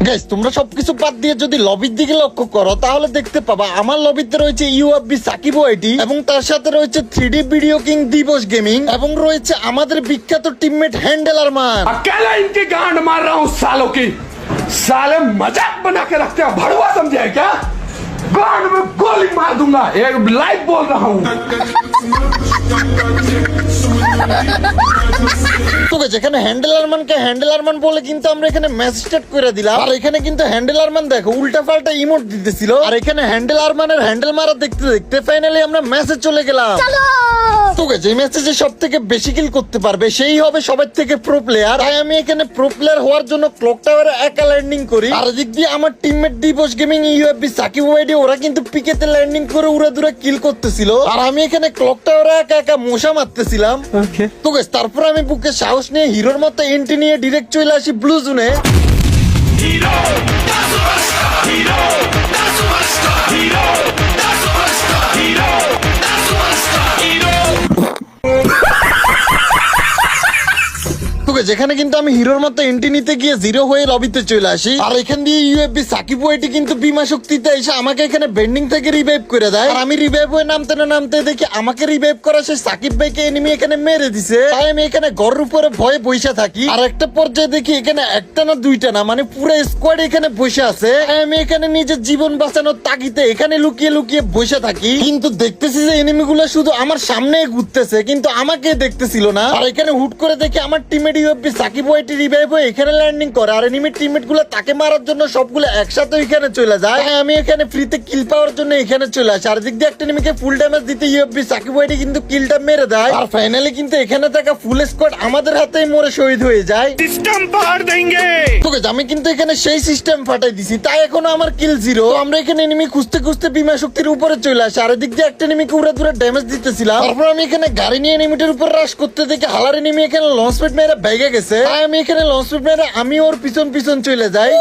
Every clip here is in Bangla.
গাইস তোমরা সবকিছু বাদ দিয়ে যদি লবির দিকে লক্ষ্য করো তাহলে দেখতে পাবা আমার লবিতে রয়েছে ইউএফবি সাকিব ওয়াইটি এবং তার সাথে রয়েছে 3D ভিডিও কিং দিবস গেমিং এবং রয়েছে আমাদের বিখ্যাত টিমমেট হ্যান্ডেল আরমান। अकेला इनकी गांड मार रहा हूँ सालों की। साले मजाक बना के रखते हैं, भड़वा समझे है क्या? गांड में गोली मार दूंगा, एक लाइव बोल रहा हूँ। যেখানে হ্যান্ডেল আরমানকে হ্যান্ডেল আরমান বলে কিন্তু আমরা এখানে ম্যাচ স্টার্ট করে দিলাম, আর এখানে কিন্তু হ্যান্ডেল আরমান দেখো উল্টা পাল্টা ইমোট দিতেছিল, আর এখানে হ্যান্ডেল আরমানের হ্যান্ডেল মারা দেখতে দেখতে ফাইনালি আমরা ম্যাচে চলে গেলাম। তোকে যে ম্যাচে যে সব থেকে বেশি কিল করতে পারবে সেই হবে সবার থেকে প্রো প্লেয়ার। তাই আমি এখানে প্রো প্লেয়ার হওয়ার জন্য ক্লক টাওয়ারে একা ল্যান্ডিং করি, আর এদিক দিয়ে আমার টিমমেট দিবস গেমিং ইউএফবি সাকিব ওয়াইডি ওরা কিন্তু পিকেতে ল্যান্ডিং করে উড়া দুরা কিল করতেছিল, আর আমি এখানে ক্লক টাওয়ারে একা একা মশা মারতেছিলাম। তোকে তারপর আমি বুকে সাহস নিয়ে হিরোর মতো এন্ট্রি নিয়ে ডিরেক্ট চলে আসি ব্লু জোনে। যেখানে কিন্তু আমি হিরোর মতো এন্ট্রি নিতে গিয়ে জিরো হয়ে লবিতে চলে আসি, আর এখান দিয়ে ইউএফবি সাকিব ওয়াইটি কিন্তু বিমা শক্তিতে এসে আমাকে এখানে বেন্ডিং থেকে রিভাইভ করে দেয়, আর আমি রিভাইভ হয়ে নামতে না নামতে দেখি আমাকে রিভাইভ করা সেই সাকিব ভাইকে এনিমি এখানে মেরে দিছে। তাই আমি এখানে ঘরের উপরে ভয়ে বসে থাকি, আর একটা পর্যায়ে দেখি এখানে একটা না দুইটা না মানে পুরো স্কোয়াড এখানে বসে আছে। তাই আমি এখানে নিজের জীবন বাঁচানোর তাগিদে এখানে লুকিয়ে লুকিয়ে বসে থাকি, কিন্তু দেখতেছি যে এনিমি গুলো শুধু আমার সামনে ঘুরতেছে কিন্তু আমাকে দেখতেছিল না। আর এখানে হুট করে দেখি আমার টিমমেট ইউএফবি সাকিব ওয়াইটি রিভাইভ হয়ে এখানে ল্যান্ডিং করে, আর এনিমি টিমমেট গুলো তাকে মারার জন্য সবগুলো একসাথে এখানে চলে যায়। আমি এখানে ফ্রিতে কিল পাওয়ার জন্য এখানে চলে আসি, আর দিক দিয়ে একটা এনিমিকে ফুল ড্যামেজ দিতে ইউএফবি সাকিব ওয়াইটি কিন্তু কিলটা মেরে দেয়, আর ফাইনালি কিন্তু এখানে থাকা ফুল স্কোয়াড আমাদের হাতেই মরে শহীদ হয়ে যায়। सिस्टम फाड़ देंगे। তোকে আমি কিন্তু এখানে সেই সিস্টেম ফাটাই দিছি, তাই এখনো আমার কিল জিরো। আমরা এখানে এনিমি খুঁজতে খুঁজতে বিমা শক্তির উপরে চলে আসি, আর দিক দিয়ে একটা এনিমিকে উড়ে দূরে ড্যামেজ দিতেছিলাম। তারপর আমি এখানে গাড়ি নিয়ে এনিমিটার উপর রাশ করতে দেখি হালার এনিমি এখানে লঞ্চ প্যাড মেরে ভেগে গেছে। তাই আমি এখানে লঞ্চ প্যাড মেরে আমি ওর পিছন পিছন চলে যাই।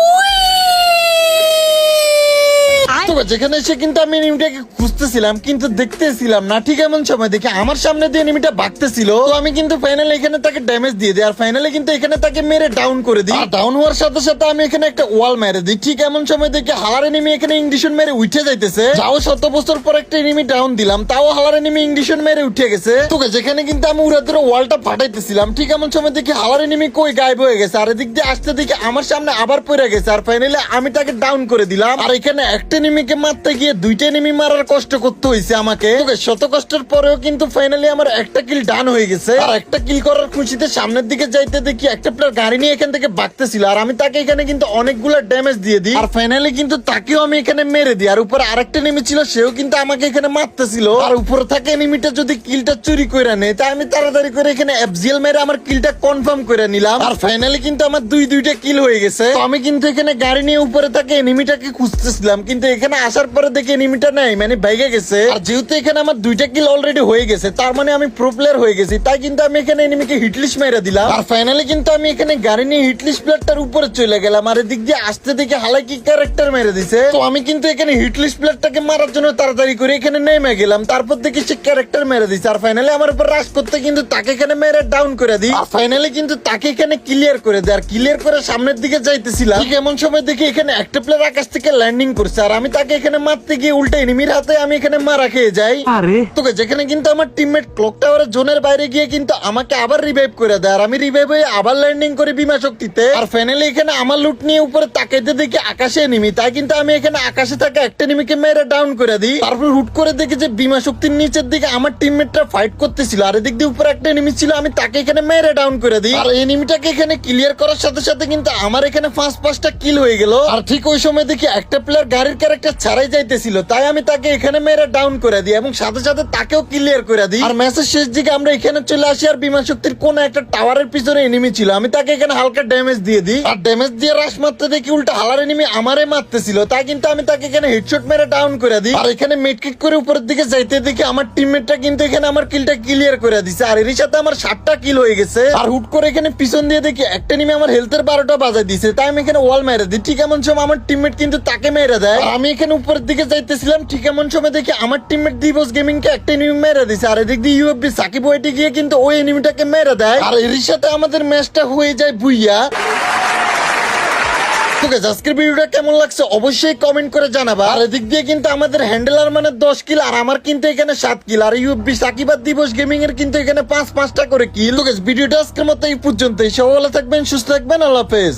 যেখানে এসে কিন্তু আমি এনিমিটাকে খুঁজতেছিলাম কিন্তু দেখতেছিলাম না, ঠিক এমন সময় দেখি আমার সামনে দিয়ে এনিমিটা ভাগতেছিল। তো আমি কিন্তু ফাইনালি এখানে তাকে ড্যামেজ দিয়ে দিই, আর ফাইনালি কিন্তু এখানে তাকে মেরে ডাউন করে দিই। ডাউন হওয়ার সাথে সাথে আমি এখানে একটা ওয়াল মেরে দিই, ঠিক এমন সময় দেখি হালার এনিমি এখানে ইংডিশন মেরে উঠে যাইতেছে। যাও 7 বছর পর একটা এনিমি ডাউন দিলাম, তাও হালার এনিমি ইংডিশন মেরে উঠে গেছে। তোকে যেখানে কিন্তু আমি উড়ে ধরে ওয়ালটা ফাটাইতেছিলাম, ঠিক এমন সময় দেখি হালার এনিমি কই গায়েব হয়ে গেছে, আর এদিক দিয়ে আসতে দেখি আমার সামনে আবার পড়ে গেছে, আর ফাইনালি আমি তাকে ডাউন করে দিলাম। আর এখানে একটা এনিমিকে মারতে গিয়ে দুইটা এনিমি মারার কষ্ট করতে হয়েছে আমাকে। শত কষ্টের পরেও কিন্তু ফাইনালি আমার একটা কিল ডান হয়ে গেছে, আর একটা কিল করার খুশিতে সামনের দিকে যাইতে দেখি একটা প্লেয়ার গাড়ি নিয়ে এখান থেকে ভাগতেছিল, আর আমি তাকে এখানে কিন্তু অনেকগুলো ড্যামেজ দিয়ে দিই, আর ফাইনালি কিন্তু তাকেও আমি এখানে মেরে দিই। আর উপরে আরেকটা এনিমি ছিল, সেও কিন্তু আমাকে এখানে মারতেছিল, আর উপরে থাকা এনিমিটা যদি কিলটা চুরি করে নেয় তাই আমি তাড়াতাড়ি করে এখানে এফজিএল মেরে আমার কিলটা কনফার্ম করে নিলাম, আর ফাইনালি কিন্তু আমার দুইটা কিল হয়ে গেছে। তো আমি কিন্তু এখানে গাড়ি নিয়ে উপরে থাকা এনিমিটাকে খুঁজতেছিলাম, কিন্তু এখানে আসার পরে দেখি এনিমিটা নাই মানে ভাইগে গেছে। আর যেহেতু এখানে আমার দুইটা কিল অলরেডি হয়ে গেছে তার মানে আমি প্রো প্লেয়ার হয়ে গেছি, তাই কিন্তু আমি এখানে এনিমিকে হিটলিস্ট মেরে দিলাম, আর ফাইনালি কিন্তু আমি এখানে গাড়ি নিয়ে হিটলিস্ট প্লেয়ারটার উপরে চলে গেলাম, আর এদিক দিয়ে আসতে দেখে হালাকি ক্যারেক্টার মেরে দিছে। তো আমি কিন্তু এখানে হিটলিস্ট প্লেয়ারটাকে মারার জন্য তাড়াতাড়ি করে এখানে নেমে গেলাম, তারপর দেখি সে ক্যারেক্টার মেরে দিছে, আর ফাইনালি আমার উপর রাশ করতে কিন্তু তাকে এখানে মেরে ডাউন করে দিই, আর ফাইনালি কিন্তু তাকে এখানে ক্লিয়ার করে দেয়। আর ক্লিয়ার করে সামনের দিকে যাইতেছিলাম, ঠিক এমন সময় দেখি এখানে একটা প্লেয়ার আকাশ থেকে ল্যান্ডিং করছে, আর আমি তাকে এখানে মারতে গিয়ে উল্টে এনিমির হাতে আমি এখানে মারা খেয়ে যাই। তোকে যেখানে কিন্তু আমার টিমমেট ক্লক টাওয়ারের জোনের বাইরে গিয়ে কিন্তু আমাকে আবার রিভাইভ করে দেয়, আর আমি রিভাইভ হয়ে আবার ল্যান্ডিং করি বিমা শক্তিতে, আর ফাইনালি এখানে আমার লুট নিয়ে উপরে তাকাইতে দেখি আকাশে এনিমি, তাই কিন্তু আমি এখানে আকাশে থাকা একটা এনিমিকে মেরে ডাউন করে দিই। তারপর হুট করে দেখি যে বিমা শক্তির নিচের দিকে আমার টিমমেটরা ফাইট করতেছিল, আর এদিক দিয়ে উপরে একটা এনিমি ছিল, আমি তাকে এখানে মেরে ডাউন করে দিই, আর এনিমিটাকে এখানে ক্লিয়ার করার সাথে সাথে কিন্তু আমার এখানে 5টা কিল হয়ে গেল। আর ঠিক ওই সময় দেখি একটা প্লেয়ার গাড়ির ক্যারেক্টার ছাড়াই যাইতেছিল, তাই আমি তাকে এখানে মেরে ডাউন করে দিই এবং সাথে সাথে তাকেও ক্লিয়ার করে দিই। আর ম্যাচের শেষ দিকে আমরা এখানে চলে আসি, আর বিমান শক্তির কোন একটা টাওয়ারের পিছনে এনিমি ছিল, আমি তাকে এখানে হালকা ড্যামেজ দিয়ে দিই, আর ড্যামেজ দিয়ে রাশ মারতে দেখি উল্টা হালার এনিমি আমারে মারতেছিল, তাই কিন্তু আমি তাকে এখানে হেডশট মেরে ডাউন করে দিই। আর এখানে মেডকিট করে উপরের দিকে যাইতে দেখি আমার টিমমেটটা কিন্তু এখানে আমার কিলটা ক্লিয়ার করে দিছে, আর এর সাথে আমার 7টা কিল হয়ে গেছে। আর হুট করে এখানে পিছন দিয়ে দেখি একটা এনিমি আমার হেলথের 12টা বাজায় দিছে, তাই আমি এখানে ওয়াল মেরে দিই, ঠিক এমন সময় আমার টিমমেট কিন্তু তাকে মেরে দেয়। আমি এখানে উপরের দিকে যাইতেছিলাম, ঠিক এমন সময় দেখি আমার টিমমেট দিবস গেমিং কে একটা এনিমি মেরে দিছে, আর এদিক দিয়ে ইউএফবি সাকিব ওয়াইটি গিয়ে কিন্তু ওই এনিমিটাকে মেরে দেয়, আর এর সাথে আমাদের ম্যাচটা হয়ে যায় বুইয়া। তো guys, আজকের ভিডিওটা কেমন লাগছে অবশ্যই কমেন্ট করে জানাবা। আর এদিক দিয়ে কিন্তু আমাদের হ্যান্ডেলার মানে 10 কিল, আর আমার কিন্তু এখানে 7 কিল, আর ইউবি সাকিব আর দিবস গেমিং এর কিন্তু এখানে 5-5টা করে কিল। তো guys, ভিডিওটা আজকের মতো এই পর্যন্তই। সবাই ভালো থাকবেন, সুস্থ থাকবেন, আল্লাহ হাফেজ।